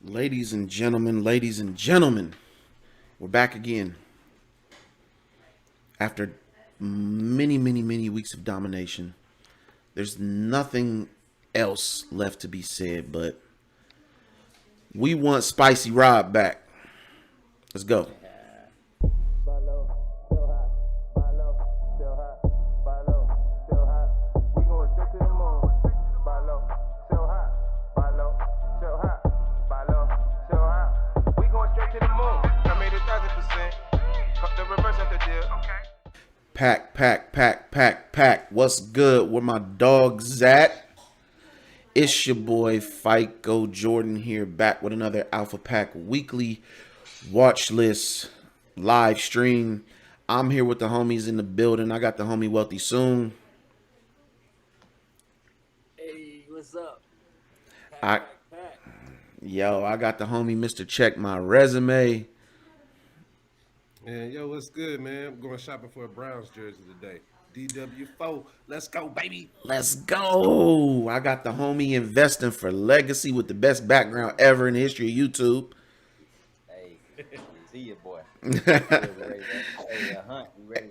Ladies and gentlemen, we're back again after many weeks of domination. There's nothing else left to be said, but we want Spicy Rob back. Let's go. Pack. What's good? Where my dogs at? It's your boy FICO Jordan here, back with another Alpha Pack weekly watch list live stream. I'm here with the homies in the building. I got the homie Wealthy Soon. Hey, what's up? Pack. Yo, I got the homie Mr. Check My Resume. And yo, what's good, man? I'm going shopping for a Browns jersey today. DW4, let's go, baby. Let's go. I got the homie investing for legacy with the best background ever in the history of YouTube. Hey, see you, boy. We ready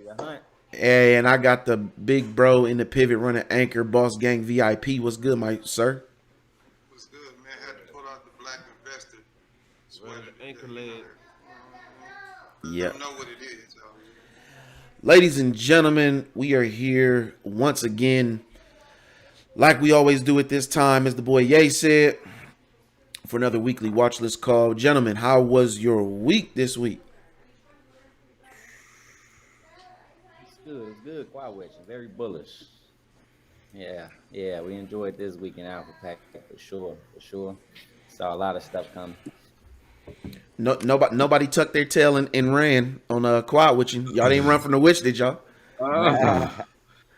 to hunt. Hey, and I got the big bro in the pivot running anchor, Boss Gang VIP. What's good, my sir? What's good, man? Had to pull out the black investor. Anchor leg. Yeah. You know what it is, y'all. Ladies and gentlemen, we are here once again, like we always do at this time, as the boy Ye said, for another weekly watch list call. Gentlemen, how was your week this week? It's good. Quiet watching. Very bullish. Yeah. We enjoyed this week in Alpha Pack for sure. Saw a lot of stuff coming. Nobody tucked their tail and ran on quiet witching. Y'all didn't run from the witch, did y'all?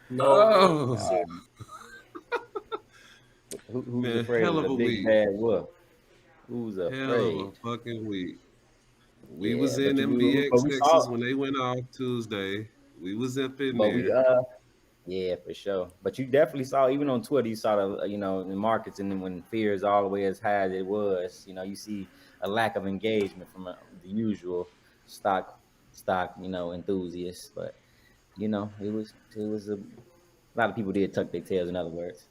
No. Who's Man, afraid hell of of the a big week. bad wolf? Who's Hell afraid? of a fucking week. We Yeah, was in but MBX we Texas saw- when they went off Tuesday. We was up in But there. yeah, for sure. But you definitely saw, even on Twitter, you saw the markets, and then when fear is all the way as high as it was, you see a lack of engagement from the usual stock, enthusiasts. But it was a lot of people did tuck their tails. In other words,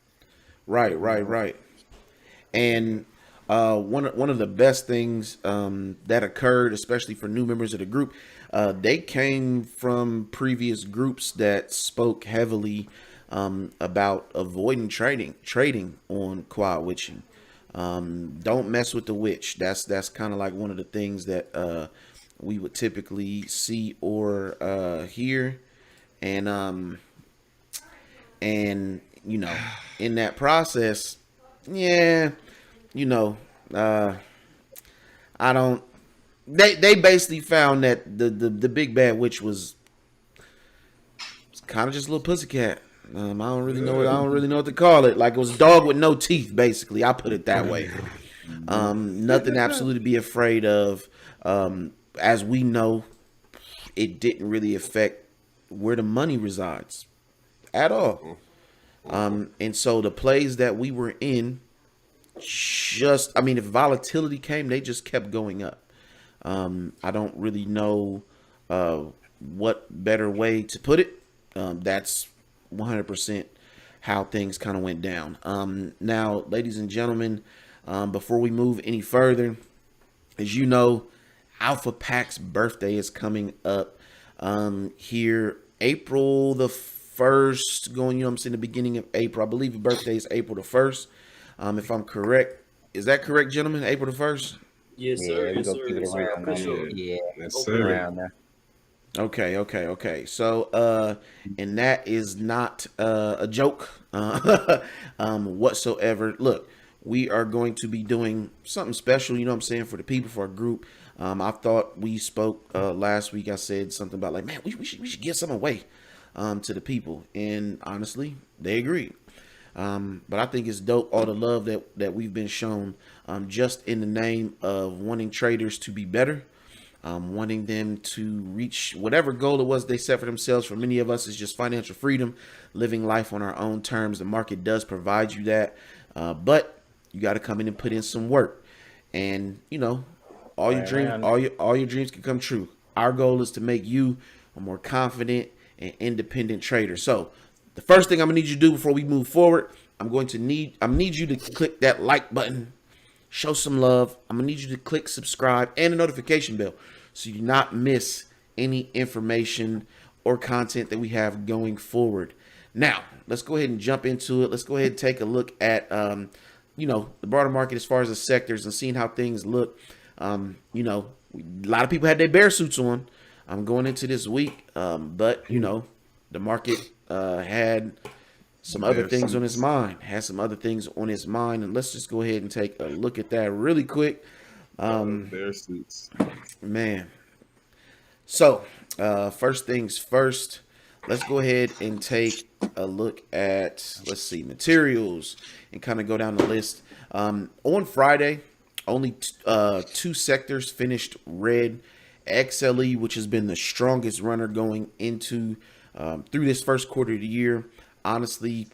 Right. And one of the best things that occurred, especially for new members of the group, they came from previous groups that spoke heavily about avoiding trading on quiet witching. Don't mess with the witch. That's kind of like one of the things that we would typically see or hear, and in that process, yeah. I don't. They basically found that the big bad witch was kind of just a little pussycat. I don't really know what to call it. Like, it was a dog with no teeth, basically. I put it that way. Nothing absolutely to be afraid of. As we know, it didn't really affect where the money resides at all. And so the plays that we were in, if volatility came, they just kept going up. I don't really know what better way to put it. That's 100% how things kind of went down. Now, ladies and gentlemen, before we move any further, as you know, Alpha Pack's birthday is coming up here April the 1st, the beginning of April. I believe the birthday is April the 1st. If I'm correct. Is that correct, gentlemen? April the 1st? yes, sir. Yes, sir. Yes, sir. Yeah, Yes, sir. around there. Okay. So, and that is not a joke whatsoever. Look, we are going to be doing something special, for the people, for our group. I thought we spoke last week. I said something about, like, man, we should give some away to the people. And honestly, they agreed. But I think it's dope, all the love that we've been shown, just in the name of wanting traders to be better, wanting them to reach whatever goal it was they set for themselves. For many of us, it's just financial freedom, living life on our own terms. The market does provide you that, but you got to come in and put in some work. and you know, all your Right dreams, around all your dreams can come true. Our goal is to make you a more confident and independent trader. So, the first thing I'm gonna need you to do before we move forward, I'm gonna need you to click that like button, show some love. I'm gonna need you to click subscribe and the notification bell so you do not miss any information or content that we have going forward. Now, let's go ahead and jump into it. Let's go ahead and take a look at you know, the broader market as far as the sectors and seeing how things look. You know, a lot of people had their bear suits on. I'm going into this week, but you know, the market had some other things on his mind. Had some other things on his mind, and let's just go ahead and take a look at that really quick. Bear suits. Man. So, first things first, let's go ahead and take a look at, let's see, materials and kind of go down the list. On Friday, only two sectors finished red. XLE, which has been the strongest runner going into through this first quarter of the year, honestly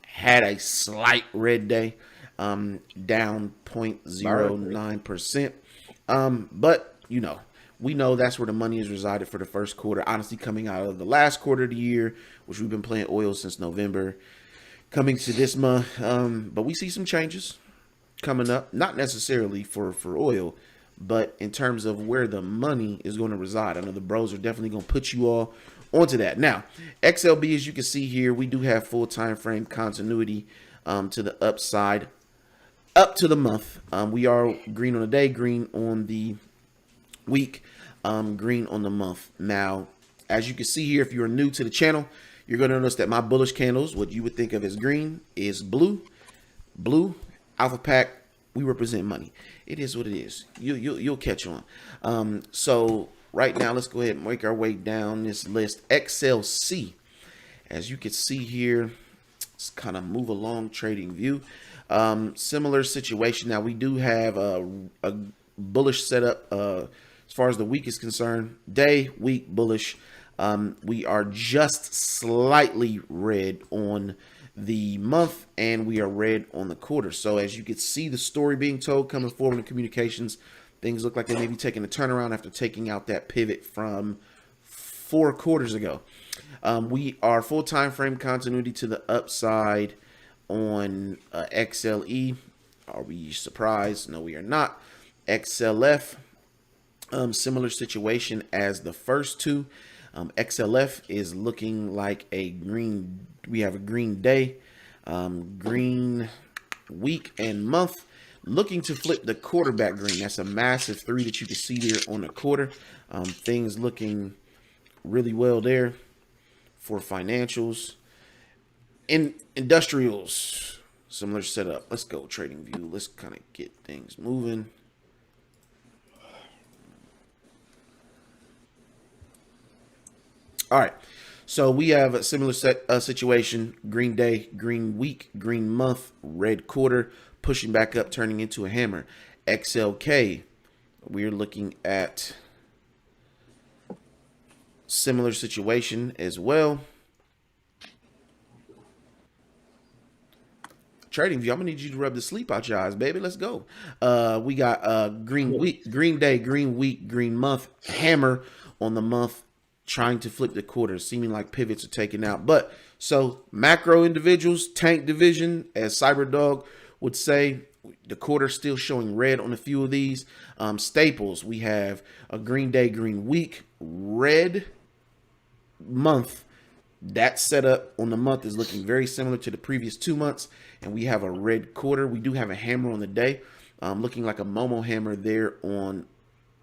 had a slight red day, down 0.09%. But, you know, we know that's where the money is resided for the first quarter. Honestly, coming out of the last quarter of the year, which we've been playing oil since November, coming to this month. But we see some changes coming up, not necessarily for oil, but in terms of where the money is going to reside. I know the bros are definitely going to put you all onto that. Now, XLB, as you can see here, we do have full time frame continuity to the upside up to the month. We are green on the day, green on the week, green on the month. Now, as you can see here, if you're new to the channel, you're going to notice that my bullish candles, what you would think of as green, is blue. Blue, Alpha Pack, we represent money. It is what it is. You'll catch on. So right now, let's go ahead and make our way down this list. XLC, as you can see here, let's kind of move along trading view. Similar situation. Now we do have a bullish setup as far as the week is concerned. Day, week, bullish. We are just slightly red on the month, and we are red on the quarter. So as you can see the story being told coming forward in communications, things look like they may be taking a turnaround after taking out that pivot from 4 quarters ago. We are full time frame continuity to the upside on XLE. Are we surprised? No, we are not. XLF, similar situation as the first two. XLF is looking like a green. We have a green day, green week and month, looking to flip the quarterback green. That's a massive 3 that you can see there on the quarter. Things looking really well there for financials. In industrials, similar setup. Let's go trading view. Let's kind of get things moving. All right, so we have a similar situation. Green day, green week, green month, red quarter, pushing back up, turning into a hammer. XLK, we're looking at similar situation as well. Trading view, I'm gonna need you to rub the sleep out your eyes, baby. Let's go. We got green week, green day, green week, green month, hammer on the month, trying to flip the quarter, seeming like pivots are taken out. But so macro individuals, tank division, as Cyberdog would say, the quarter still showing red on a few of these. Staples, we have a green day, green week, red month. That setup on the month is looking very similar to the previous 2 months, and we have a red quarter. We do have a hammer on the day, looking like a Momo hammer there on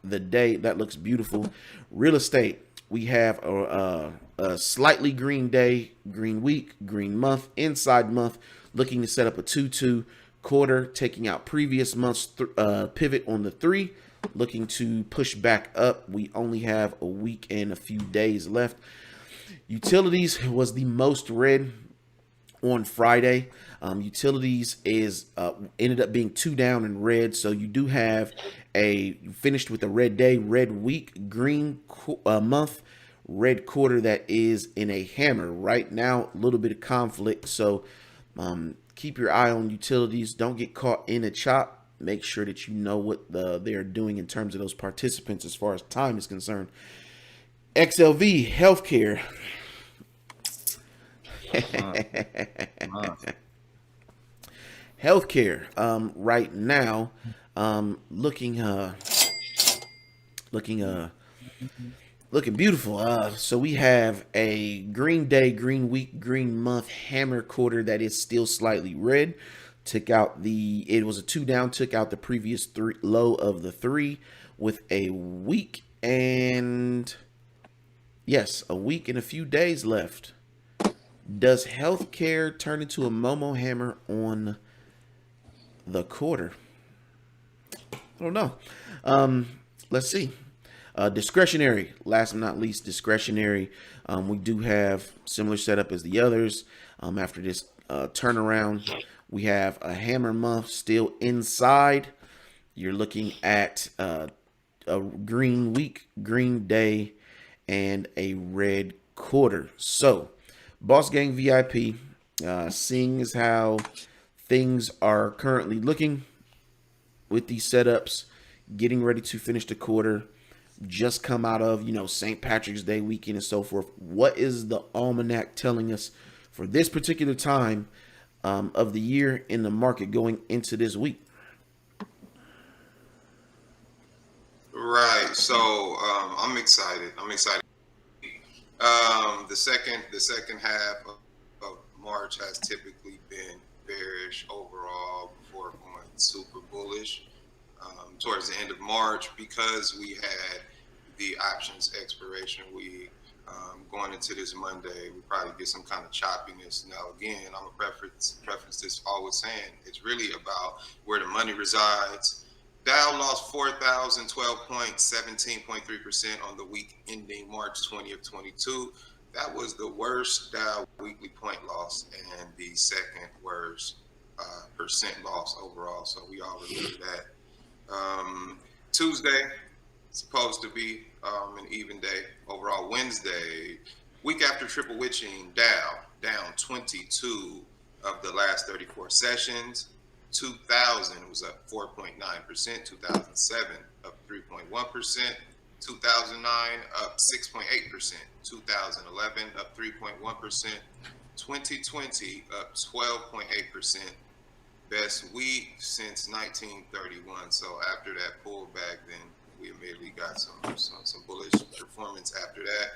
the day. That looks beautiful. Real estate, we have a slightly green day, green week, green month, inside month, looking to set up a 2-2 quarter, taking out previous month's pivot on the 3, looking to push back up. We only have a week and a few days left. Utilities was the most red on Friday. Utilities is ended up being 2 down in red. So you do have finished with a red day, red week, green month, red quarter that is in a hammer. Right now, a little bit of conflict. So keep your eye on utilities. Don't get caught in a chop. make sure that you know what they're doing in terms of those participants as far as time is concerned. XLV Healthcare. Healthcare right now looking beautiful. So we have a green day, green week, green month hammer quarter that is still slightly red. It was a 2 down, took out the previous low of the 3 with a week and a week and a few days left. Does healthcare turn into a Momo hammer on the quarter? I don't know. Let's see. Discretionary, last but not least, discretionary. We do have similar setup as the others. After this turnaround, we have a hammer month still inside. You're looking at a green week, green day, and a red quarter. So, Boss Gang VIP, seeing as how things are currently looking with these setups, getting ready to finish the quarter, just come out of, St. Patrick's Day weekend and so forth. What is the almanac telling us for this particular time of the year in the market going into this week? Right. So I'm excited. The second half of March has typically been bearish overall before going super bullish towards the end of March, because we had the options expiration week. Going into this Monday, we probably get some kind of choppiness. Now, again, I'm gonna preface this always saying it's really about where the money resides. Dow lost 4,012.17.3% on the week ending March 20th, 22. That was the worst Dow weekly point loss and the second worst percent loss overall. So we all remember that. Tuesday, supposed to be an even day. Overall, Wednesday, week after triple witching, Dow down 22 of the last 34 sessions. 2000 was up 4.9%, 2007 up 3.1%, 2009 up 6.8%, 2011 up 3.1%, 2020 up 12.8%. Best week since 1931. So after that pullback, then we immediately got some bullish performance after that.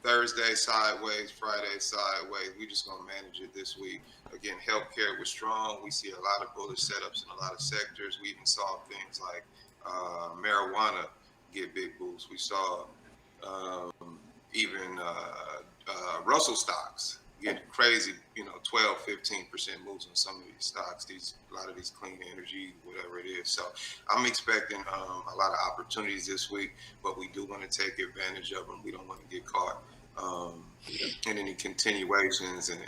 Thursday sideways, Friday sideways. We just gonna manage it this week. Again, healthcare was strong. We see a lot of bullish setups in a lot of sectors. We even saw things like marijuana get big boosts. We saw even Russell stocks get crazy, 12, 15% moves on some of these stocks, a lot of these clean energy, whatever it is. So I'm expecting a lot of opportunities this week, but we do want to take advantage of them. We don't want to get caught in any continuations and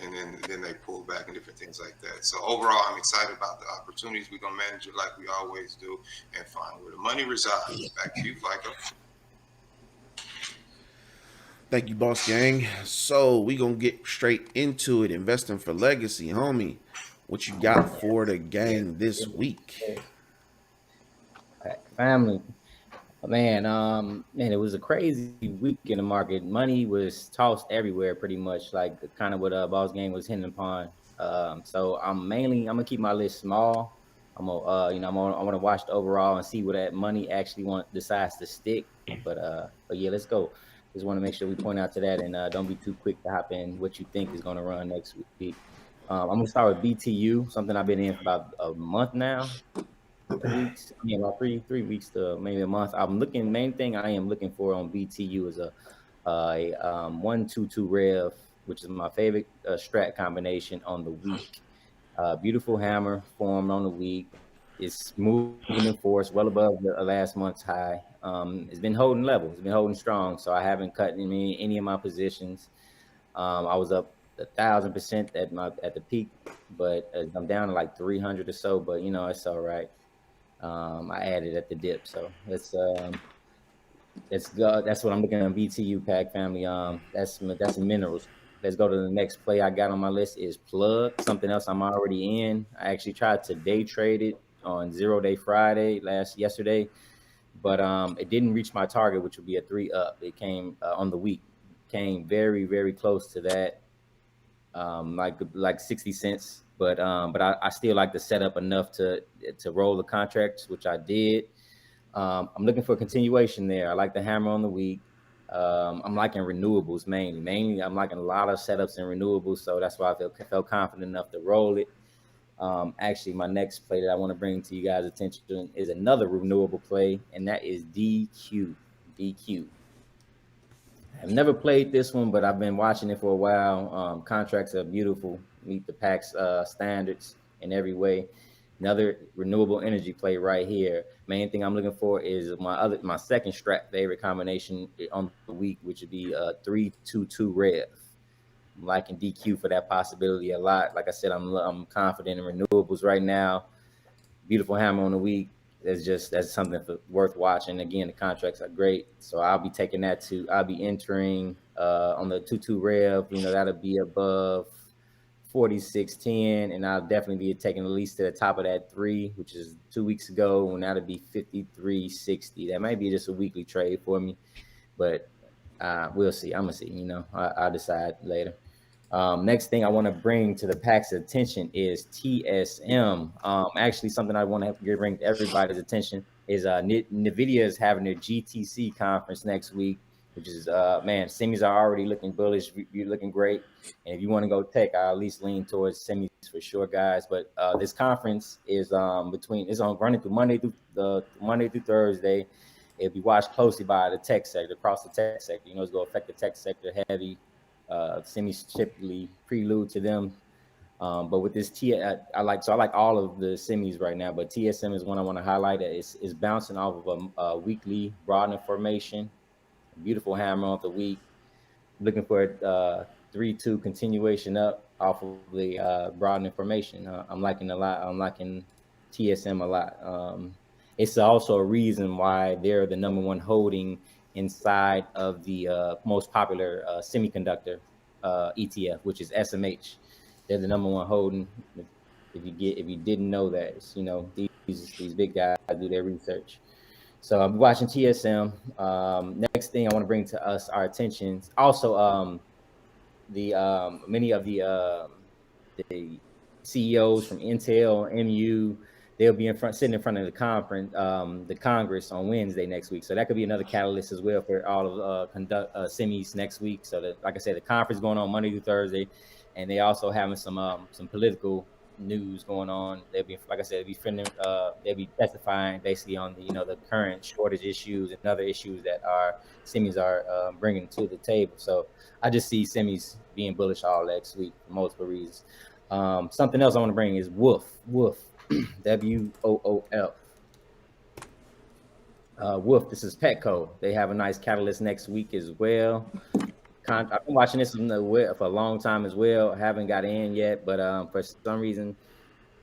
then they pull back and different things like that. So overall, I'm excited about the opportunities. We're going to manage it like we always do and find where the money resides. Back to you, FICO. Thank you, Boss Gang. So we gonna get straight into it. Investing for legacy, homie. What you got for the gang this week? Family, man, it was a crazy week in the market. Money was tossed everywhere, pretty much, like kind of what Boss Gang was hinting upon. So I'm gonna keep my list small. I want to watch the overall and see where that money actually decides to stick. But yeah, let's go. Just want to make sure we point out to that and don't be too quick to hop in what you think is going to run next week. I'm going to start with BTU, something I've been in for about a month now. 3 weeks, about three weeks to maybe a month. Main thing I am looking for on BTU is a 122 rev, which is my favorite strat combination on the week. Beautiful hammer formed on the week. It's moving in force well above the last month's high. It's been holding level. It's been holding strong. So I haven't cut any of my positions. I was up 1,000% at the peak, but I'm down to like 300 or so. But it's all right. I added at the dip, so let's go. That's what I'm looking at BTU pack family. That's minerals. Let's go to the next play I got on my list is Plug, something else I'm already in. I actually tried to day trade it on 0 Day Friday yesterday, but it didn't reach my target, which would be a 3 up. It came on the week, came very, very close to that, like 60 cents. But I still like to set up enough to roll the contracts, which I did. I'm looking for a continuation there. I like the hammer on the week. I'm liking renewables mainly. Mainly, I'm liking a lot of setups in renewables, so that's why I felt confident enough to roll it. Actually, my next play that I want to bring to you guys' attention is another renewable play, and that is DQ. DQ. I've never played this one, but I've been watching it for a while. Contracts are beautiful, meet the PAC's standards in every way. Another renewable energy play right here. Main thing I'm looking for is my second strat favorite combination on the week, which would be 3-2-2 Rev. I'm liking DQ for that possibility a lot. Like I said, I'm confident in renewables right now. Beautiful hammer on the week. That's something worth watching. Again, the contracts are great, so I'll be taking that too. I'll be entering on the 2-2 Rev. That'll be above 46.10, and I'll definitely be taking at least to the top of that 3, which is 2 weeks ago, and that'll be 53.60. That might be just a weekly trade for me, but we'll see. I'm gonna see. I'll decide later. Next thing I want to bring to the PAC's attention is TSM. Actually, something I want to bring to everybody's attention is NVIDIA is having their GTC conference next week, which is, semis are already looking bullish. You're looking great. And if you want to go tech, I at least lean towards semis for sure, guys. But this conference is running through Monday through Thursday. It'll be watched closely by the tech sector, across the tech sector. It's going to affect the tech sector heavy. Semis typically prelude to them, but with this I like all of the semis right now, but TSM is one I want to highlight. It's bouncing off of a weekly broadening formation, beautiful hammer of the week. Looking for a 3-2 continuation up off of the broadening formation. I'm liking a lot. I'm liking TSM a lot. It's also a reason why they're the number one holding inside of the most popular semiconductor ETF, which is SMH. They're the number one holding. If you didn't know that, these big guys do their research. So I'm watching TSM. Next thing I want to bring to our attention, also many of the CEOs from Intel, MU. They'll be sitting in front of the Congress on Wednesday next week. So that could be another catalyst as well for all of semis next week. So like I said, the conference going on Monday through Thursday, and they also having some political news going on. They'll be, like I said, they'll be testifying basically on the current shortage issues and other issues that our semis are bringing to the table. So I just see semis being bullish all next week for multiple reasons. Something else I want to bring is WOOF. WOOF. WOOF, this is Petco. They have a nice catalyst next week as well. I've been watching this for a long time as well. I haven't got in yet, but for some reason,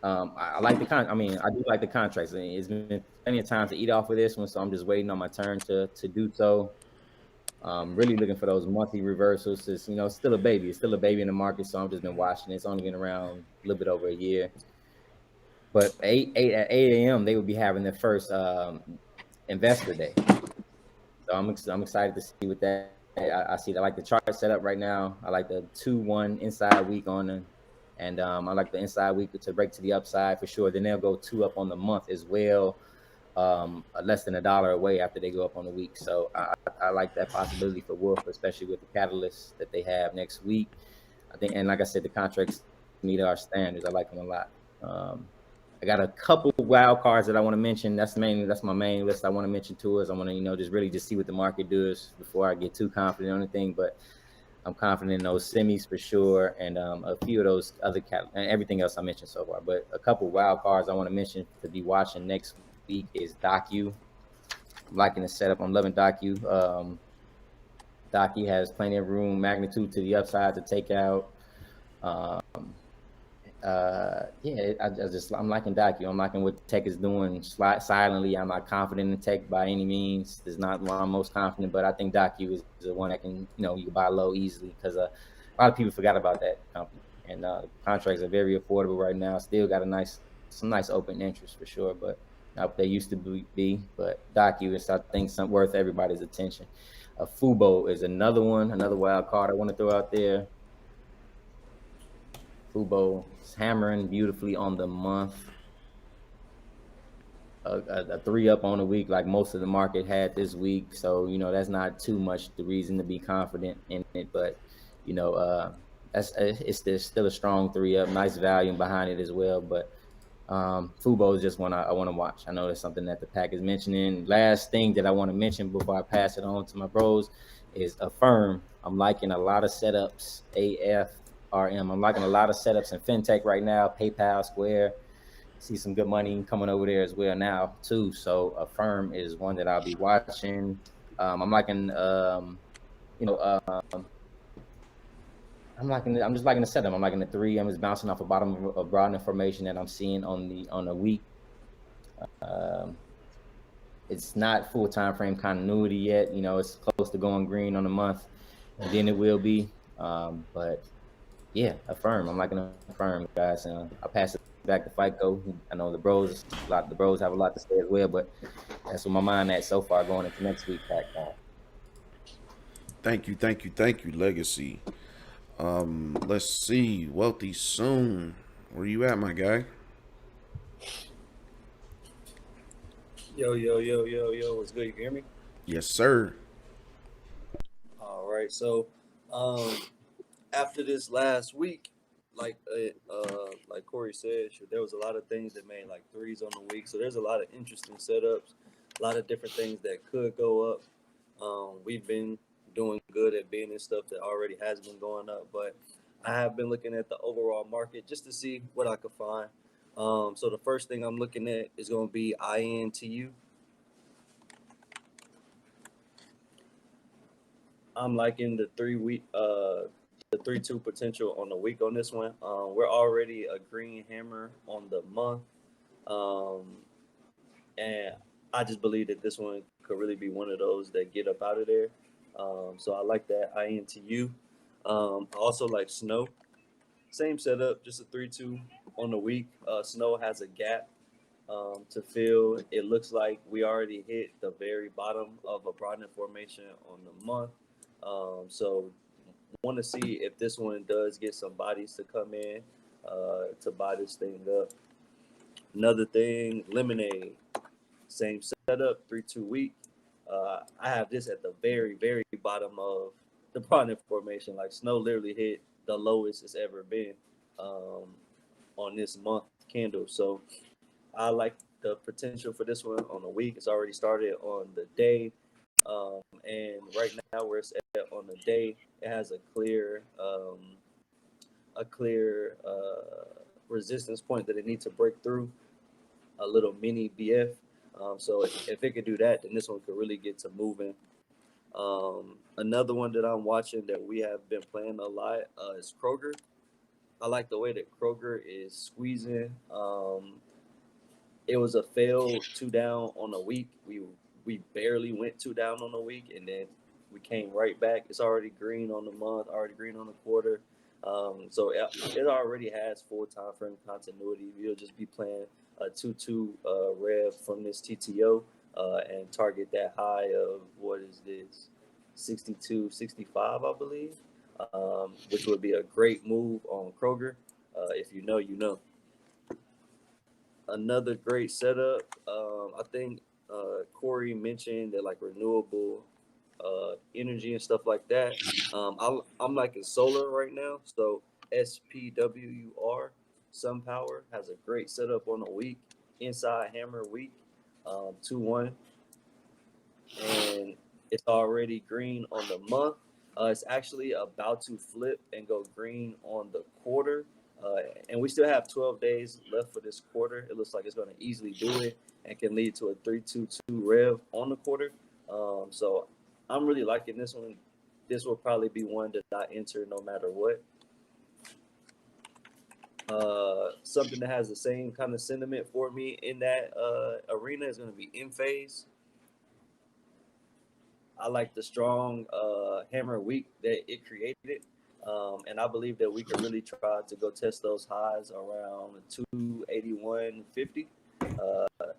I like I do like the contracts. It's been plenty of time to eat off of this one, so I'm just waiting on my turn to do so. Really looking for those monthly reversals. It's still a baby. It's still a baby in the market, so I've just been watching it. It's only been around a little bit over a year. But at 8 a.m. they will be having their first investor day. So I'm excited to see what that. I see. I like the chart set up right now. I like the 2-1 inside week on them, and I like the inside week to break to the upside for sure. Then they'll go 2 up on the month as well, less than $1 away after they go up on the week. So I like that possibility for Wolf, especially with the catalysts that they have next week. I think, and like I said, the contracts meet our standards. I like them a lot. I got a couple wild cards that I want to mention. That's my main list I want to mention to us. I want to just see what the market does before I get too confident on anything. But I'm confident in those semis for sure, and a few of those other and everything else I mentioned so far. But a couple wild cards I want to mention to be watching next week is Docu. I'm liking the setup. I'm loving Docu. Docu has plenty of room, magnitude to the upside to take out. I'm liking Docu. I'm liking what tech is doing silently. I'm not confident in tech by any means. It's not one I'm most confident, but I think Docu is the one that can, you can buy low easily because a lot of people forgot about that company. And contracts are very affordable right now. Still got a nice some nice open interest for sure, but not what they used to be. But Docu is, I think, some worth everybody's attention. Fubo is another one, another wild card I want to throw out there. Fubo is hammering beautifully on the month. A 3-up on the week, like most of the market had this week. So, that's not too much the reason to be confident in it. But, it's still a strong 3-up, nice value behind it as well. But Fubo is just one I want to watch. I know that's something that the pack is mentioning. Last thing that I want to mention before I pass it on to my bros is Affirm. I'm liking a lot of setups, AFRM. I'm liking a lot of setups in fintech right now, PayPal, Square. See some good money coming over there as well now too. So Affirm is one that I'll be watching. I'm liking, I'm just liking the setup. I'm liking the 3. I'm just bouncing off the bottom of broad information that I'm seeing on the week. It's not full time frame continuity yet. It's close to going green on the month, and then it will be. But yeah, Affirm. I'm liking Affirm, guys. I'll pass it back to FICO. I know the bros have a lot to say as well, but that's where my mind at so far going into next week. Thank you, Legacy. Let's see, Wealthy Soon. Where you at, my guy? Yo, what's good? You can hear me? Yes, sir. All right. So, after this last week, like Corey said, there was a lot of things that made like 3s on the week. So there's a lot of interesting setups, a lot of different things that could go up. We've been doing good at being in stuff that already has been going up, but I have been looking at the overall market just to see what I could find. So the first thing I'm looking at is going to be INTU. I'm liking the 3-2 potential on the week on this one. We're already a green hammer on the month, and I just believe that this one could really be one of those that get up out of there. So I like that INTU. I also like Snow. Same setup, just a 3-2 on the week. Snow has a gap to fill. It looks like we already hit the very bottom of a Broadening formation on the month. So want to see if this one does get some bodies to come in to buy this thing up. Another thing, Lemonade. Same setup, 3-2 week. I have this at the very, very bottom of the Broadening formation. Like Snow literally hit the lowest it's ever been on this month candle. So I like the potential for this one on the week. It's already started on the day. And right now where it's at on the day, it has a clear resistance point that it needs to break through, a little mini BF. So if it could do that, then this one could really get to moving. Another one that I'm watching that we have been playing a lot is Kroger. I like the way that Kroger is squeezing. It was a failed 2 down on a week. We barely went 2 down on a week, and then we came right back. It's already green on the month, already green on the quarter. So it already has full time frame continuity. We'll just be playing a 2-2 rev from this TTO and target that high of, what is this, 62, 65, I believe, which would be a great move on Kroger. If you know, you know. Another great setup. I think Corey mentioned that like renewable energy and stuff like that. I'm liking solar right now. So SPWR, SunPower, has a great setup on the week, inside hammer week, 2-1, and it's already green on the month. It's actually about to flip and go green on the quarter. And we still have 12 days left for this quarter. It looks like it's going to easily do it and can lead to a 3-2-2 rev on the quarter. So I'm really liking this one. This will probably be one that I enter no matter what. Something that has the same kind of sentiment for me in that arena is going to be in phase. I like the strong hammer week that it created. And I believe that we could really try to go test those highs around 281.50.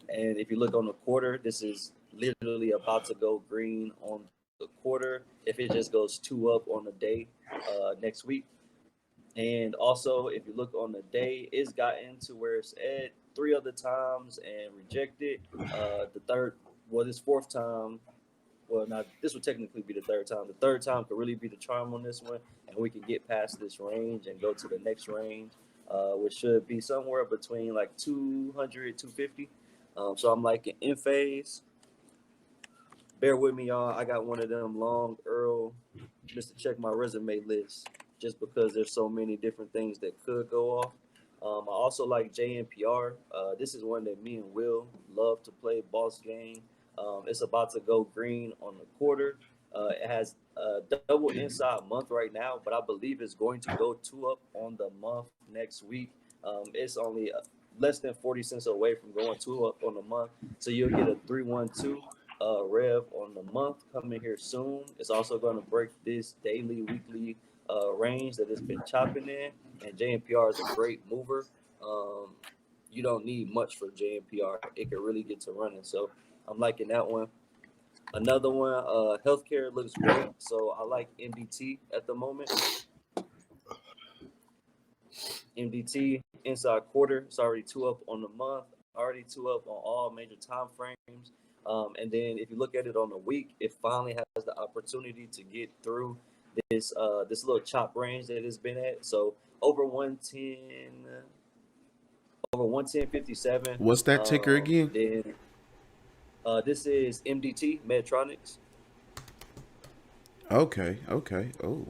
And if you look on the quarter, this is literally about to go green on the quarter if it just goes 2 up on the day next week. And also, if you look on the day, it's gotten to where it's at 3 other times and rejected. This fourth time, well, not this would technically be the third time. The third time could really be the charm on this one, and we can get past this range and go to the next range, which should be somewhere between like 200, 250. So I'm like in phase. Bear with me, y'all. I got one of them long Earl, just to check my resume list, just because there's so many different things that could go off. I also like JNPR. This is one that me and Will love to play, boss game. It's about to go green on the quarter. It has a double inside month right now, but I believe it's going to go 2 up on the month next week. It's only less than 40 cents away from going 2 up on the month. So you'll get a 312 rev on the month coming here soon. It's also going to break this daily, weekly range that it's been chopping in. And JNPR is a great mover. You don't need much for JNPR. It can really get to running. So I'm liking that one. Another one, healthcare looks great. So I like MDT at the moment. MDT inside quarter. It's already 2 up on the month. Already 2 up on all major time frames. And then if you look at it on the week, it finally has the opportunity to get through this this little chop range that it's been at. So over 110.57. What's that ticker again? Then this is MDT, Medtronics. Okay. Oh.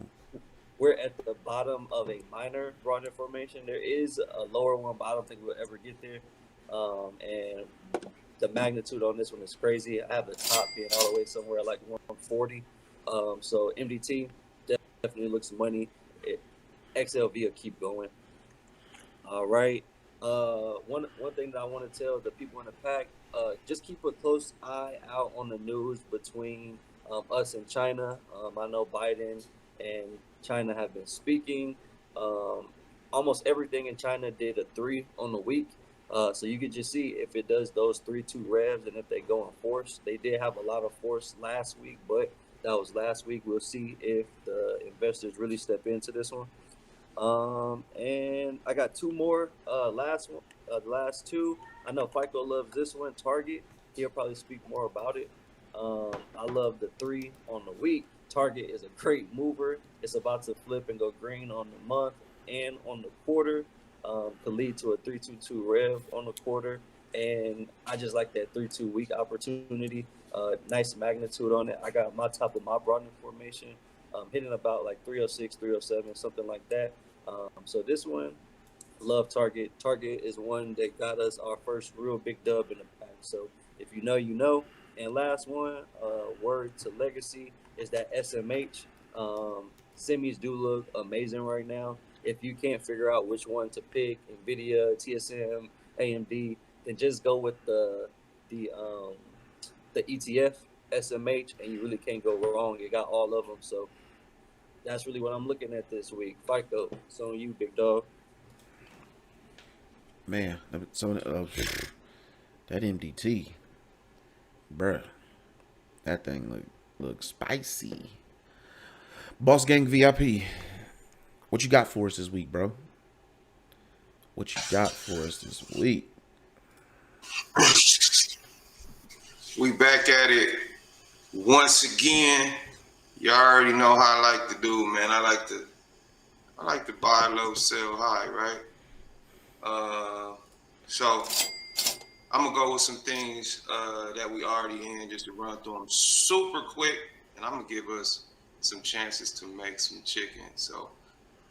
We're at the bottom of a minor broadening formation. There is a lower one, but I don't think we'll ever get there. And the magnitude on this one is crazy. I have the top being all the way somewhere like 140. So MDT definitely looks money. XLV will keep going. All right. One thing that I want to tell the people in the pack, just keep a close eye out on the news between us and China. I know Biden and China have been speaking. Almost everything in China did a 3 on the week. So you could just see if it does those 3-2 revs and if they go in force. They did have a lot of force last week, but that was last week. We'll see if the investors really step into this one. And I got 2 more. The last 2. I know FICO loves this one. Target. He'll probably speak more about it. I love the 3 on the week. Target is a great mover. It's about to flip and go green on the month and on the quarter. Could lead to a 322 rev on the quarter. And I just like that 3-2 week opportunity. Nice magnitude on it. I got my top of my broadening formation hitting about like 306, 307, something like that. So this one, love Target. Target is one that got us our first real big dub in the pack. So if you know, you know. And last one, word to legacy, is that SMH. Semis do look amazing right now. If you can't figure out which one to pick, NVIDIA, TSM, AMD, then just go with the ETF, SMH, and you really can't go wrong. You got all of them. So that's really what I'm looking at this week. FICO, it's on you, big dog. Man, so that MDT, bruh, that thing look spicy. Boss Gang VIP, what you got for us this week, bro? What you got for us this week? We back at it once again. You already know how I like to do, man. I like to buy low, sell high, right? So I'm gonna go with some things that we already in, just to run through them super quick, and I'm gonna give us some chances to make some chicken. So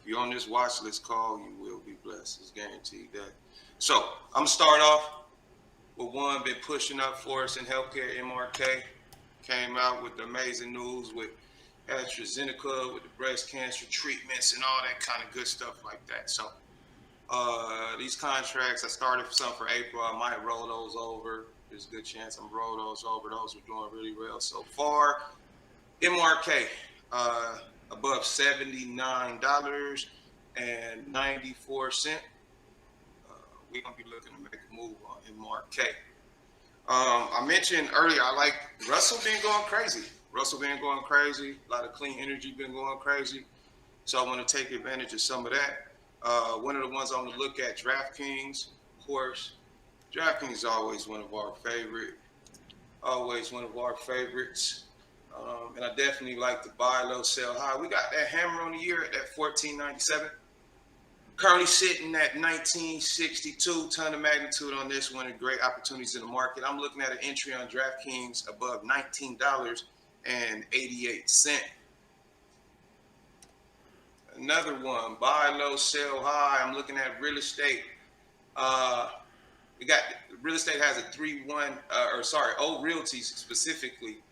if you're on this watch list call, you will be blessed. It's guaranteed that. So I'm gonna start off with one been pushing up for us in healthcare. MRK came out with the amazing news with AstraZeneca, with the breast cancer treatments and all that kind of good stuff like that. So these contracts, I started some for April. I might roll those over. There's a good chance I'm roll those over. Those are doing really well so far. MRK, above $79.94. We're gonna be looking to make a move on MRK. I mentioned earlier, I like Russell been going crazy. A lot of clean energy been going crazy. So I want to take advantage of some of that. One of the ones I want to look at, DraftKings, of course. DraftKings is always one of our favorites. And I definitely like to buy low, sell high. We got that hammer on the year at that 1497. Currently sitting at 1962, ton of magnitude on this one, and great opportunities in the market. I'm looking at an entry on DraftKings above $19.88. Another one, buy low, sell high. I'm looking at real estate. We got real estate has a 3-1, O Realty specifically,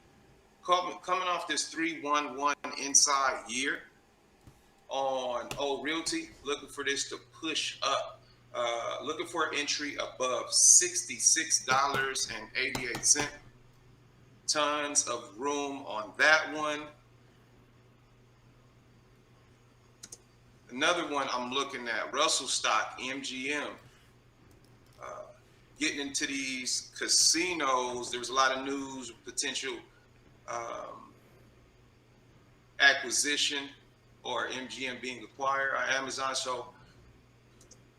coming off this 3-1-1 inside year on O Realty, looking for this to push up. Looking for an entry above $66.88. Tons of room on that one. Another one I'm looking at, Russell stock, MGM. Getting into these casinos, there's a lot of news, potential acquisition or MGM being acquired by Amazon. So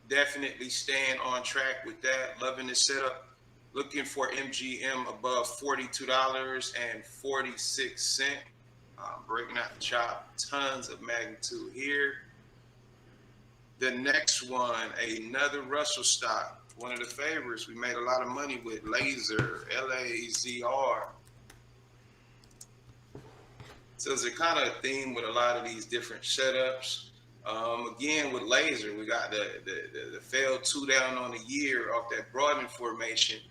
definitely staying on track with that. Loving this setup. Looking for MGM above $42.46. Breaking out the chop. Tons of magnitude here. The next one, another Russell stock. One of the favorites. We made a lot of money with Laser, LAZR. So there's a kind of theme with a lot of these different setups. Again, with Laser, we got the failed 2 down on the year off that broadening formation,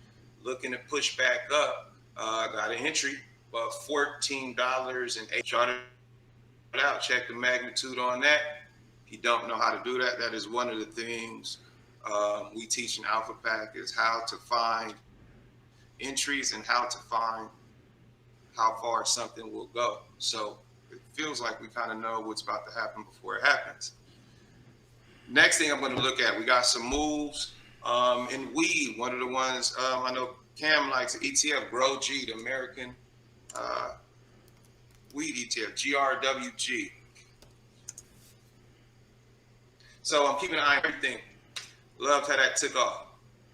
looking to push back up. Got an entry, about $14.08. Chart it out, check the magnitude on that. If you don't know how to do that, that is one of the things we teach in Alpha Pack is how to find entries and how to find how far something will go. So it feels like we kind of know what's about to happen before it happens. Next thing I'm going to look at, we got some moves in weed. One of the ones I know Cam likes, ETF, Grow G, the American weed ETF, GRWG. So I'm keeping an eye on everything. Loved how that took off.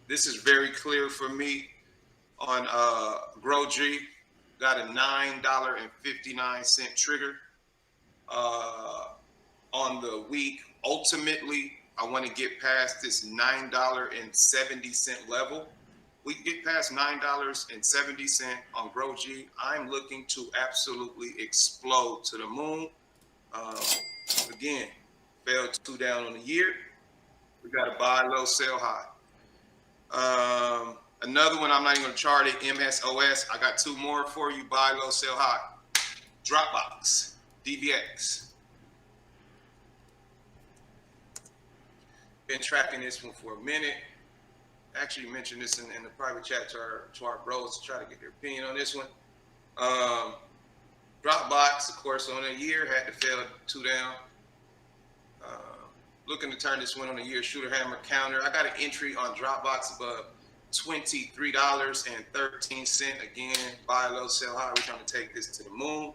This is very clear for me on Grow G. Got a $9.59 trigger on the week. Ultimately, I want to get past this $9.70 level. We get past $9.70 on Grow G. I'm looking to absolutely explode to the moon. Again, failed 2 down on the year. We got to buy low, sell high. Another one, I'm not even going to chart it, MSOS. I got 2 more for you, buy low, sell high. Dropbox, DVX. Been tracking this one for a minute. Actually mentioned this in the private chat to our bros to try to get their opinion on this one. Dropbox, of course, on a year, had to fail 2 down. Looking to turn this one on a year, shooter hammer counter. I got an entry on Dropbox above $23.13. Again, buy low, sell high. We're trying to take this to the moon.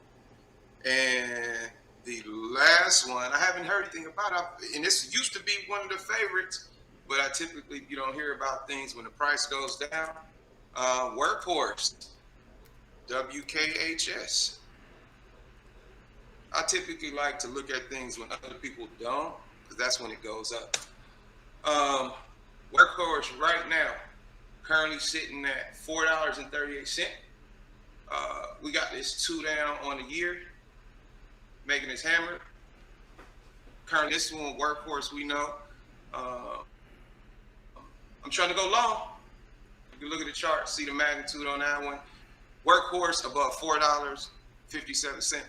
And the last one, I haven't heard anything about it. And this used to be one of the favorites, but I typically, you don't hear about things when the price goes down. Workhorse, WKHS. I typically like to look at things when other people don't, because that's when it goes up. Workhorse right now, currently sitting at $4.38. We got this 2 down on the year, making this hammer. Currently, this one, Workhorse, we know. I'm trying to go long. You can look at the chart, see the magnitude on that one. Workhorse above $4.57.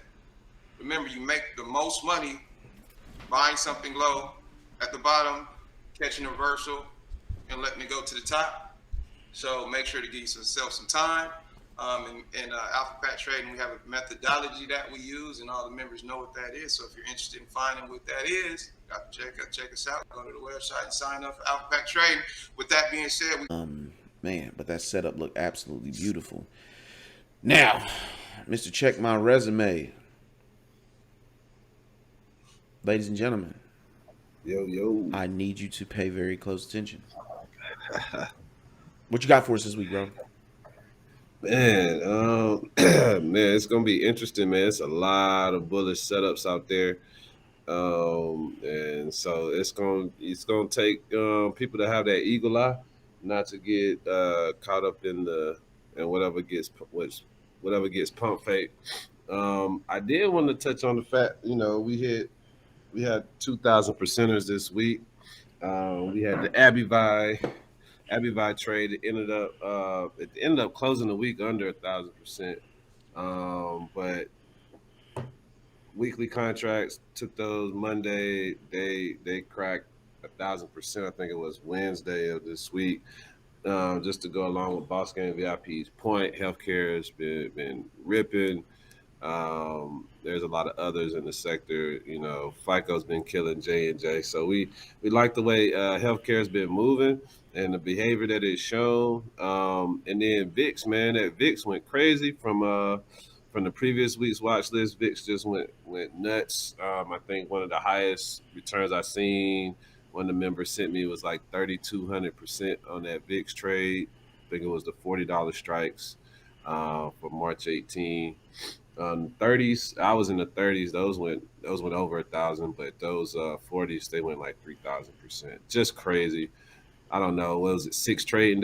Remember, you make the most money buying something low at the bottom, catching a reversal, and letting it go to the top. So make sure to give yourself some time. in Alpha Pack Trading, we have a methodology that we use, and all the members know what that is. So if you're interested in finding what that is, got to check us out. Go to the website and sign up for Alpha Pack Trading. With that being said, Man, but that setup looked absolutely beautiful. Now, Mr. Check My Resume. Ladies and gentlemen, Yo. I need you to pay very close attention. What you got for us this week, bro? Man, man, it's gonna be interesting, man. It's a lot of bullish setups out there. And so it's gonna take people to have that eagle eye, not to get caught up in whatever gets pump fake. I did want to touch on the fact, we had 2,000 percenters this week. We had the Abbey trade. It ended up closing the week under 1,000%. But weekly contracts took those Monday. They cracked 1,000%. I think it was Wednesday of this week. Just to go along with Boss Game VIP's point, healthcare has been ripping. There's a lot of others in the sector. FICO's been killing J&J. So we like the way healthcare has been moving and the behavior that it's shown. And then VIX, man, that VIX went crazy from the previous week's watch list. VIX just went nuts. I think one of the highest returns I've seen, one of the members sent me, was like 3,200% on that VIX trade. I think it was the $40 strikes for March 18. 30s, I was in the 30s. Those went over 1,000, but those 40s, they went like 3,000%. Just crazy. I don't know. What was it? 5 trading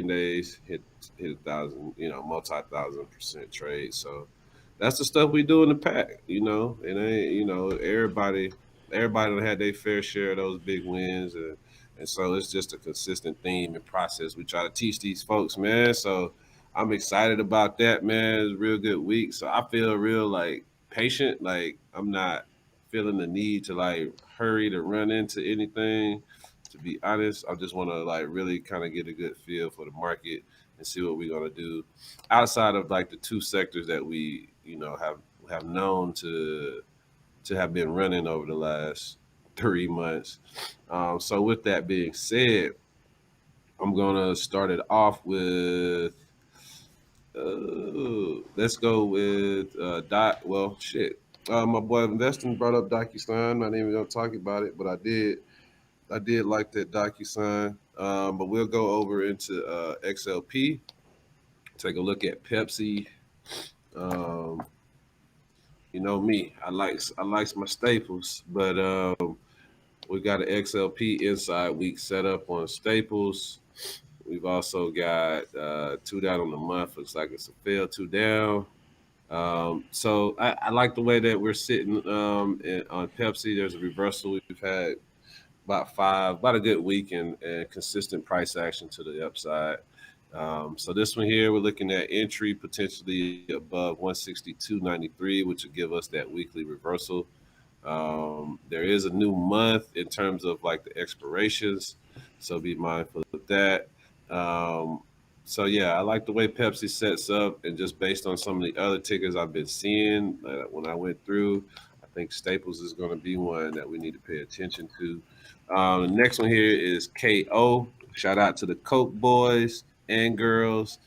days, hit 1,000, multi-1,000% trade. So that's the stuff we do in the pack. It ain't, everybody done had their fair share of those big wins, and so it's just a consistent theme and process we try to teach these folks, man. So I'm excited about that, man. It's a real good week. So I feel real patient. I'm not feeling the need to hurry to run into anything. To be honest, I just want to really kind of get a good feel for the market and see what we're gonna do outside of the two sectors that we have known to have been running over the last 3 months. So with that being said, I'm gonna start it off with. Let's go with Dot. Well, shit. My boy Investing brought up DocuSign. I'm not even gonna talk about it, but I did like that DocuSign. But we'll go over into XLP. Take a look at Pepsi. You know me. I likes my staples, but we got an XLP inside week set up on staples. We've also got 2 down on the month. Looks like it's a fail 2 down. So I like the way that we're sitting on Pepsi. There's a reversal. We've had about a good week and consistent price action to the upside. So this one here, we're looking at entry potentially above 162.93, which will give us that weekly reversal. There is a new month in terms of the expirations, so be mindful of that. So yeah, I like the way Pepsi sets up, and just based on some of the other tickers I've been seeing when I went through, I think Staples is going to be one that we need to pay attention to. The next one here is KO. Shout out to the Coke boys and girls.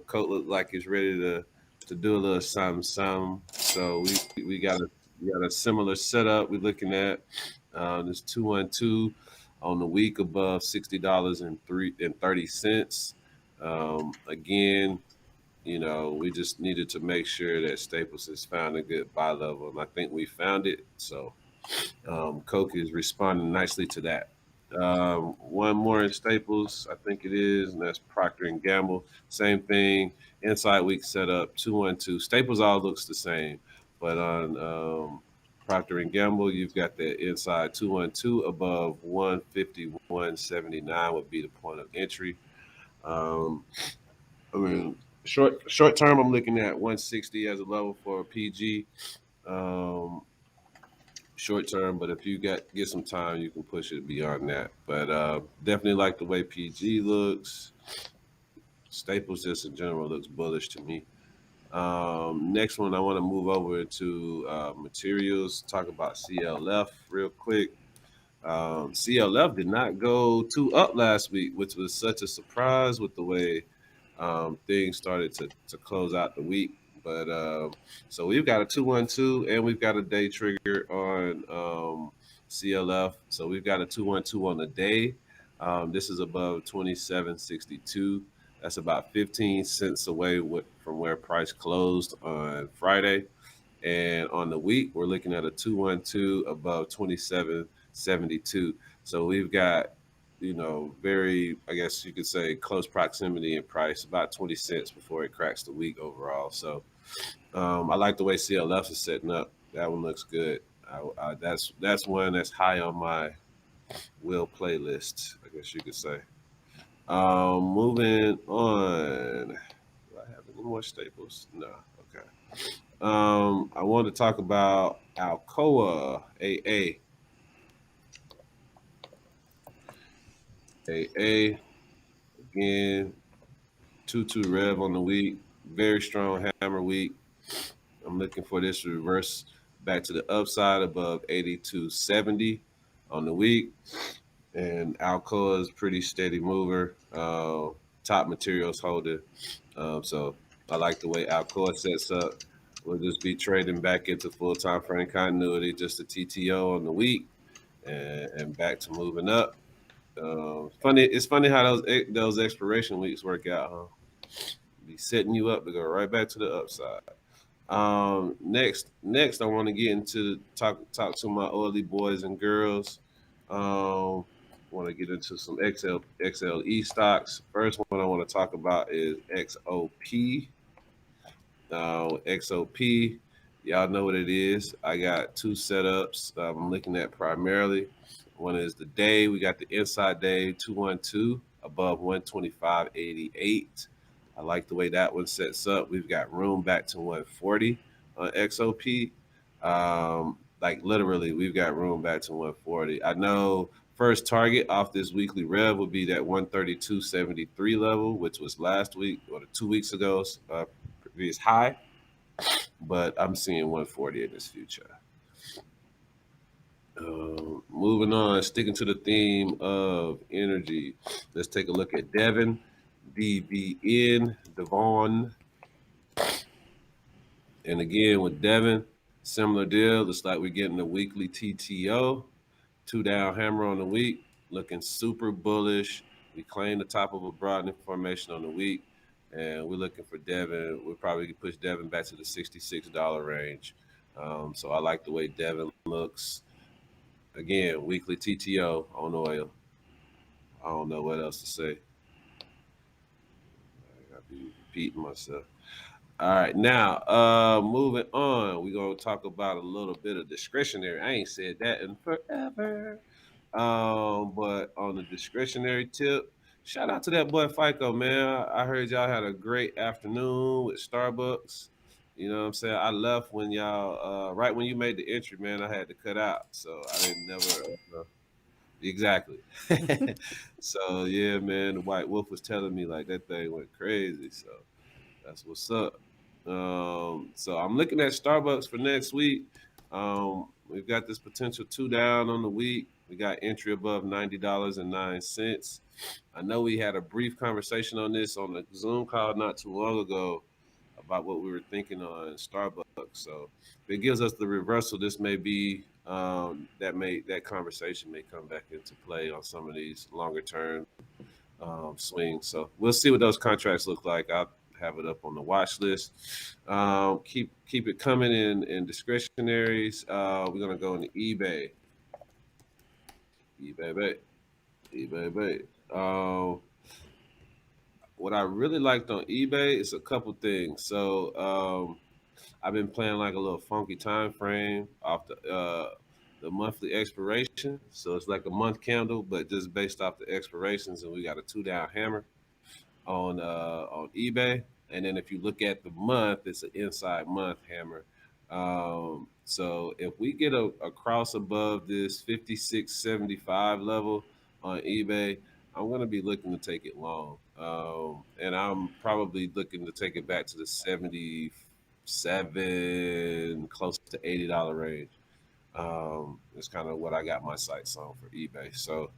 Coke look like it's ready to do a little something. So we got a similar setup we're looking at. This 212 on the week above $60.30. Again, we just needed to make sure that Staples has found a good buy level, and I think we found it. So Coke is responding nicely to that. One more in Staples, I think it is, and that's Procter and Gamble. Same thing, inside week setup 212. Staples all looks the same, but on Procter and Gamble, you've got that inside 212 above 151.79 would be the point of entry. Short term, I'm looking at 160 as a level for PG. Short term, but if you get some time, you can push it beyond that. But definitely like the way PG looks. Staples just in general looks bullish to me. Next one, I want to move over to materials. Talk about CLF real quick. CLF did not go too up last week, which was such a surprise with the way things started to close out the week. But so we've got a 212 and we've got a day trigger on CLF. So we've got a 212 on the day. This is above 27.62. That's about 15 cents away from where price closed on Friday. And on the week, we're looking at a 212 above 27.72. So we've got, very, I guess you could say, close proximity in price, about 20 cents before it cracks the week overall. So I like the way CLF is setting up. That one looks good. That's one that's high on my will playlist, I guess you could say. Moving on. Do I have any more staples? No. Okay. I want to talk about ALCOA AA. AA again, 2-2 rev on the week. Very strong hammer week. I'm looking for this to reverse back to the upside above 82.70 on the week. And Alcoa is pretty steady mover. Top materials holder. So I like the way Alcoa sets up. We'll just be trading back into full time frame continuity, just a TTO on the week, and back to moving up. It's funny how those expiration weeks work out, huh? Be setting you up to go right back to the upside. Next, I want to get into talk to my oily boys and girls. Want to get into some XLE stocks. First one I want to talk about is XOP. XOP, y'all know what it is. I got two setups I'm looking at primarily. One is the day. We got the inside day 212 above 125.88. I like the way that one sets up. We've got room back to 140 on XOP. Like literally, we've got room back to 140. I know first target off this weekly rev would be that 132.73 level, which was last week or 2 weeks ago, previous high. But I'm seeing 140 in this future. Moving on, sticking to the theme of energy, let's take a look at Devon, Devon. And again, with Devon, similar deal. Looks like we're getting a weekly TTO, 2 down hammer on the week, looking super bullish. We claim the top of a broadening formation on the week, and we're looking for Devon. We'll probably push Devon back to the $66 range. So I like the way Devon looks. Again, weekly TTO on oil. I don't know what else to say. I gotta be repeating myself. All right, now moving on, we're gonna talk about a little bit of discretionary. I ain't said that in forever. But on the discretionary tip, shout out to that boy FICO, man. I heard y'all had a great afternoon with Starbucks. You know what I'm saying? I left when y'all right when you made the entry, man. I had to cut out, so I didn't never exactly. So yeah, man, the White Wolf was telling me like that thing went crazy. So that's what's up. So I'm looking at Starbucks for next week. We've got this potential 2 down on the week. We got entry above $90.09. I know we had a brief conversation on this on the Zoom call not too long ago about what we were thinking on Starbucks. So if it gives us the reversal, this may be that conversation may come back into play on some of these longer term swings. So we'll see what those contracts look like. I'll have it up on the watch list. Keep it coming in discretionaries. We're gonna go into eBay. eBay. What I really liked on eBay is a couple things. So I've been playing like a little funky time frame off the monthly expiration. So it's like a month candle, but just based off the expirations, and we got a 2 down hammer on eBay. And then if you look at the month, it's an inside month hammer. So if we get a cross above this 56.75 level on eBay, I'm gonna be looking to take it long, and I'm probably looking to take it back to the 77, close to $80 range. It's kind of what I got my sights on for eBay. So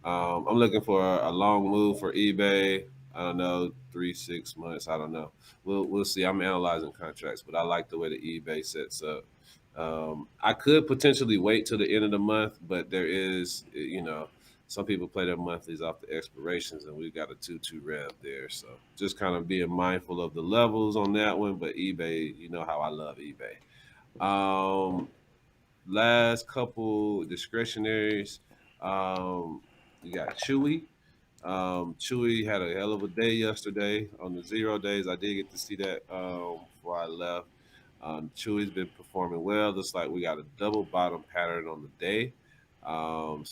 I'm looking for a long move for eBay. I don't know, 3 6 months. I don't know. We'll see. I'm analyzing contracts, but I like the way the eBay sets up. I could potentially wait till the end of the month, but there is, some people play their monthlies off the expirations, and we've got a 2-2 rev there. So just kind of being mindful of the levels on that one. But eBay, you know how I love eBay. Um, Last couple discretionaries. Um, you got Chewy. Chewy had a hell of a day yesterday on the 0 days. I did get to see that before I left. Chewy's been performing well. Looks like we got a double bottom pattern on the day. So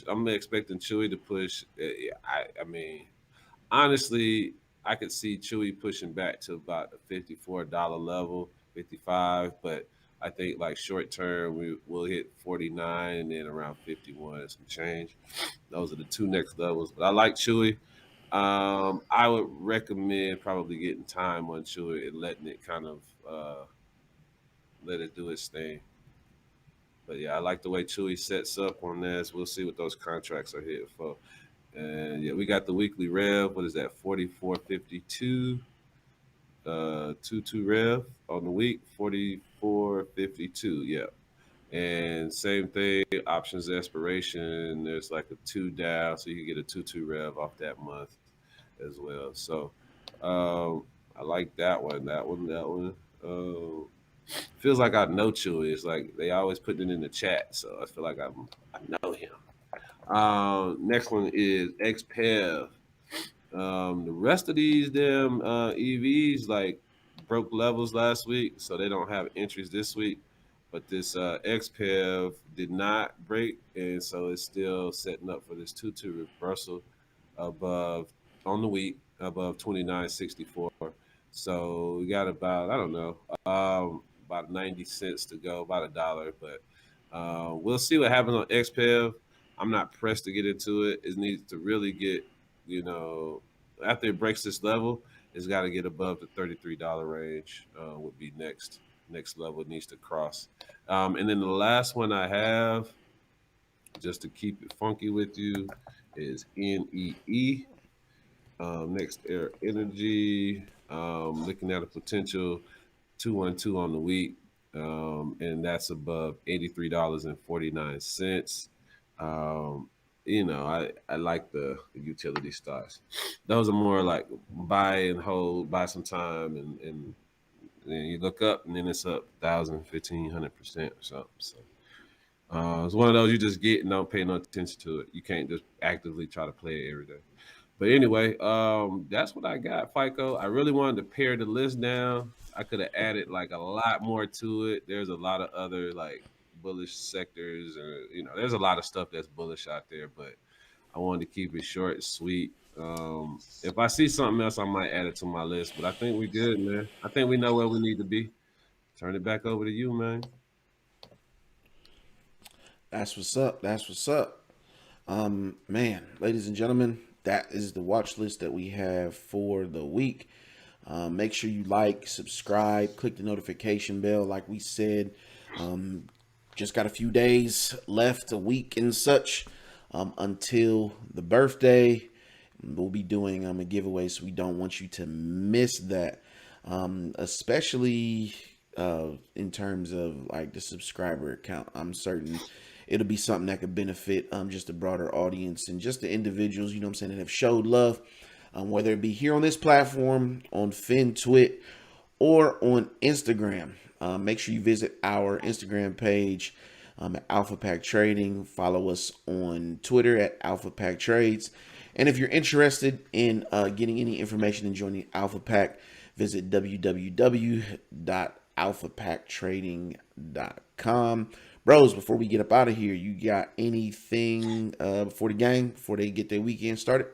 I'm expecting Chewy to push. I mean, honestly, I could see Chewy pushing back to about the $54 level, 55, but I think like short term will hit 49 and then around 51 and some change. Those are the two next levels. But I like Chewy. I would recommend probably getting time on Chewy and letting it kind of let it do its thing. But yeah, I like the way Chewy sets up on this. We'll see what those contracts are here for. And yeah, we got the weekly rev. What is that? 44.52. 2-2 rev on the week. 44.52. Yeah. And same thing, options expiration. There's like a 2 down, so you can get a 2-2 rev off that month as well. So I like that one. That one. Feels like I know Chewy. It's like they always put it in the chat, so I feel like I know him. Next one is XPEV. The rest of these damn EVs like broke levels last week, so they don't have entries this week. But this XPEV did not break, and so it's still setting up for this 2-2 reversal above on the week above 29.64. So we got about, I don't know, about 90 cents to go, about $1. But we'll see what happens on XPEV. I'm not pressed to get into it. It needs to really get, after it breaks this level, it's got to get above the $33 range. Would be next level it needs to cross. And then the last one I have, just to keep it funky with you, is NEE. Next Air Energy. Looking at a potential 212 on the week, and that's above $83.49. I like the utility stocks. Those are more like buy and hold, buy some time, and then you look up, and then it's up 1,000, 1,500% or something. So it's one of those you just get and don't pay no attention to it. You can't just actively try to play it every day. But anyway, that's what I got, FICO. I really wanted to pare the list down. I could have added like a lot more to it. There's a lot of other like bullish sectors, or there's a lot of stuff that's bullish out there. But I wanted to keep it short and sweet. If I see something else, I might add it to my list. But I think we good, man. I think we know where we need to be. Turn it back over to you, man. That's what's up. That's what's up. Man, ladies and gentlemen, that is the watch list that we have for the week. Make sure you like, subscribe, click the notification bell. Like we said, just got a few days left, a week and such, until the birthday. We'll be doing a giveaway, so we don't want you to miss that, especially in terms of like the subscriber count. I'm certain it'll be something that could benefit just a broader audience and just the individuals, that have showed love, whether it be here on this platform, on FinTwit, or on Instagram. Make sure you visit our Instagram page at Alpha Pack Trading. Follow us on Twitter at Alpha Pack Trades. And if you're interested in getting any information and joining Alpha Pack, visit www.alphapacktrading.com. Bros, before we get up out of here, you got anything before they get their weekend started?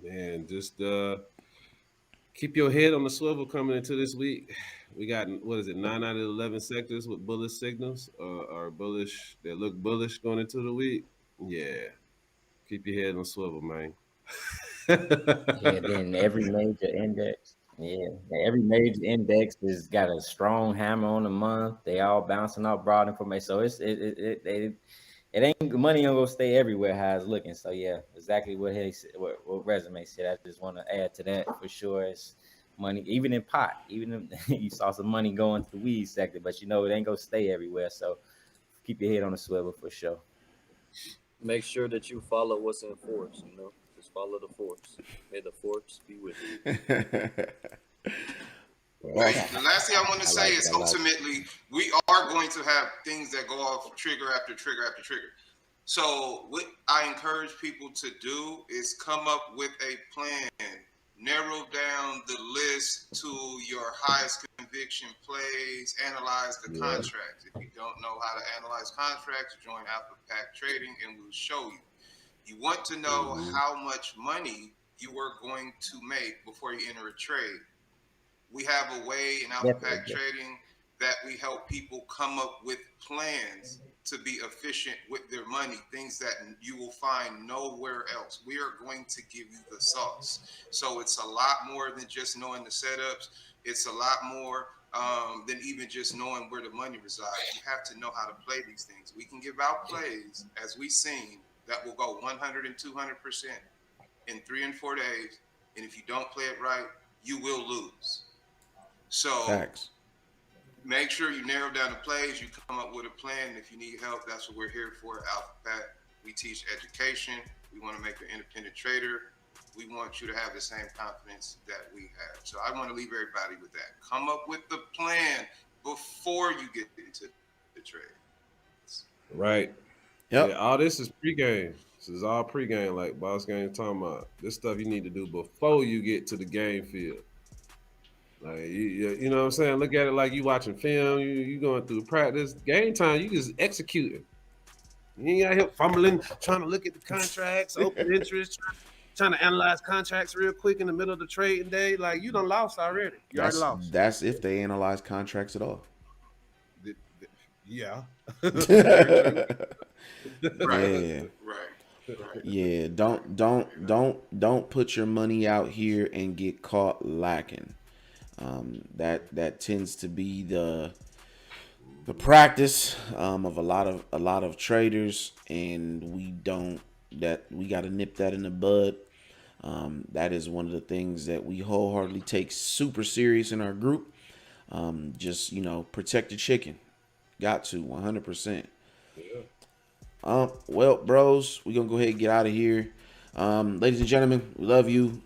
Man, just keep your head on the swivel coming into this week. We got, 9 out of 11 sectors with bullish signals or bullish, that look bullish going into the week. Yeah. Keep your head on the swivel, man. Yeah, then every major index. Yeah, every major index has got a strong hammer on the month. They all bouncing off broad information. So it ain't money ain't gonna stay everywhere how it's looking. So yeah, exactly what he said, what resume said. I just want to add to that for sure. It's money, even in pot, even if you saw some money going to the weed sector, but you know it ain't gonna stay everywhere. So keep your head on the swivel for sure. Make sure that you follow what's in force. You know, just follow the force. May the force be with you. Boss. The last thing I want to say is I like it. ultimately we are going to have things that go off trigger after trigger after trigger. So what I encourage people to do is come up with a plan, narrow down the list to your highest conviction plays, analyze the contracts. If you don't know how to analyze contracts, join Alpha Pack Trading and we'll show you. You want to know how much money you are going to make before you enter a trade. We have a way in Alpha Pack Trading that we help people come up with plans to be efficient with their money, things that you will find nowhere else. We are going to give you the sauce. So it's a lot more than just knowing the setups. It's a lot more than even just knowing where the money resides. You have to know how to play these things. We can give out plays, as we've seen, that will go 100 and 200% in 3 and 4 days. And if you don't play it right, you will lose. So Facts. make sure you narrow down the plays, you come up with a plan. If you need help, that's what we're here for. Alpha Pack, we teach education. We want to make you an independent trader. We want you to have the same confidence that we have. So I want to leave everybody with that. Come up with the plan before you get into the trade. Right. Yep. Yeah, all this is pregame. This is all pregame, like Boss Game talking about. This stuff you need to do before you get to the game field. Like you know what I'm saying? Look at it like you watching film. You going through practice. Game time, you just executing. You ain't got here fumbling, trying to look at the contracts, open interest, trying to analyze contracts real quick in the middle of the trading day. Like you done lost already. You already lost. That's if they analyze contracts at all. Yeah. Yeah. Right. Yeah. Don't put your money out here and get caught lacking. That tends to be the practice of a lot of traders, and we got to nip that in the bud. That is one of the things that we wholeheartedly take super serious in our group. Just protect the chicken. Got to 100%. Well, bros, we're gonna go ahead and get out of here. Ladies and gentlemen, we love you. You know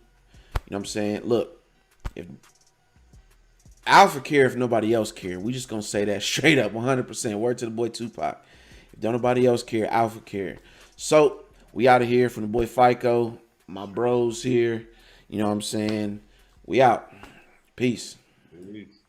what I'm saying? Look, if Alpha care if nobody else care. We just gonna say that straight up, 100%. Word to the boy Tupac. If don't nobody else care, Alpha care. So we out of here from the boy FICO. My bros here. You know what I'm saying? We out. Peace. Peace.